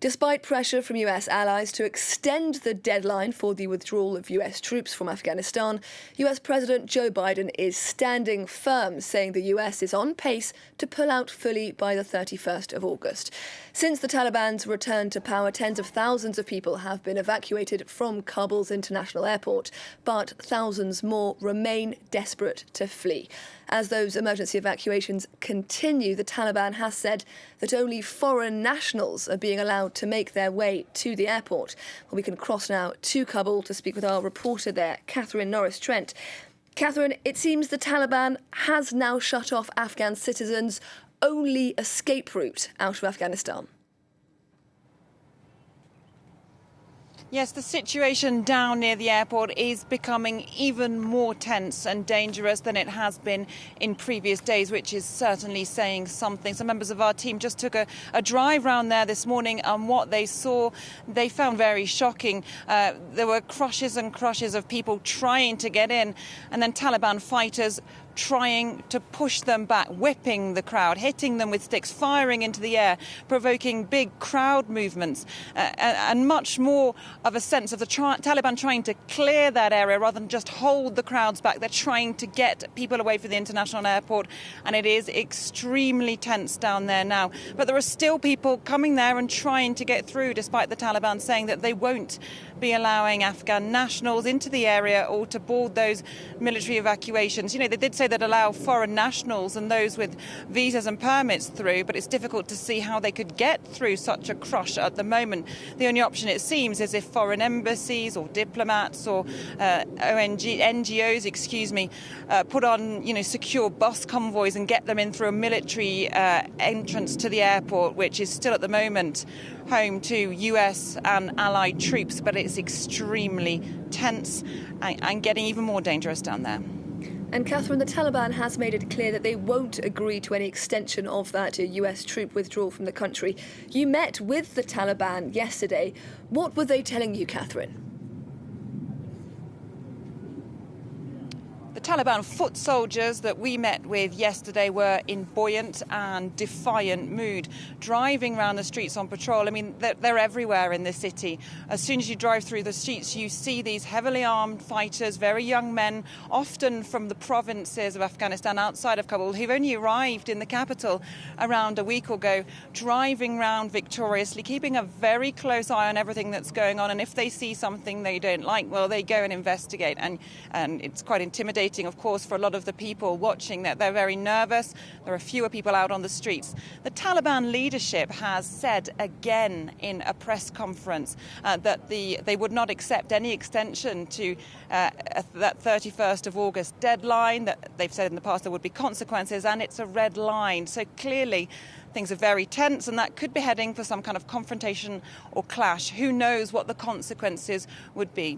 Despite pressure from US allies to extend the deadline for the withdrawal of US troops from Afghanistan, US President Joe Biden is standing firm, saying the US is on pace to pull out fully by the 31st of August. Since the Taliban's return to power, tens of thousands of people have been evacuated from Kabul's international airport, but thousands more remain desperate to flee. As those emergency evacuations continue, the Taliban has said that only foreign nationals are being allowed to make their way to the airport. Well, we can cross now to Kabul to speak with our reporter there, Catherine Norris-Trent. Catherine, it seems the Taliban has now shut off Afghan citizens' only escape route out of Afghanistan. Yes, the situation down near the airport is becoming even more tense and dangerous than it has been in previous days, which is certainly saying something. Some members of our team just took a drive round there this morning, and what they saw, they found very shocking. There were crushes and crushes of people trying to get in, and then Taliban fighters trying to push them back, whipping the crowd, hitting them with sticks, firing into the air, provoking big crowd movements, and much more of a sense of the Taliban trying to clear that area rather than just hold the crowds back. They're trying to get people away from the international airport, and it is extremely tense down there now. But there are still people coming there and trying to get through, despite the Taliban saying that they won't be allowing Afghan nationals into the area or to board those military evacuations. You know, they did say they'd allow foreign nationals and those with visas and permits through, but it's difficult to see how they could get through such a crush at the moment. The only option, it seems, is if foreign embassies or diplomats or NGOs, put on, secure bus convoys and get them in through a military entrance to the airport, which is still at the moment home to US and allied troops, but it's extremely tense and getting even more dangerous down there. And Catherine, the Taliban has made it clear that they won't agree to any extension of that US troop withdrawal from the country. You met with the Taliban yesterday. What were they telling you, Catherine? The Taliban foot soldiers that we met with yesterday were in buoyant and defiant mood, driving around the streets on patrol. I mean, they're everywhere in the city. As soon as you drive through the streets, you see these heavily armed fighters, very young men, often from the provinces of Afghanistan outside of Kabul, who've only arrived in the capital around a week ago, driving around victoriously, keeping a very close eye on everything that's going on. And if they see something they don't like, well, they go and investigate. And it's quite intimidating, of course, for a lot of the people watching that. They're very nervous. There are fewer people out on the streets. The Taliban leadership has said again in a press conference that they would not accept any extension to that 31st of August deadline. That they've said in the past there would be consequences, and it's a red line. So clearly things are very tense, and that could be heading for some kind of confrontation or clash. Who knows what the consequences would be?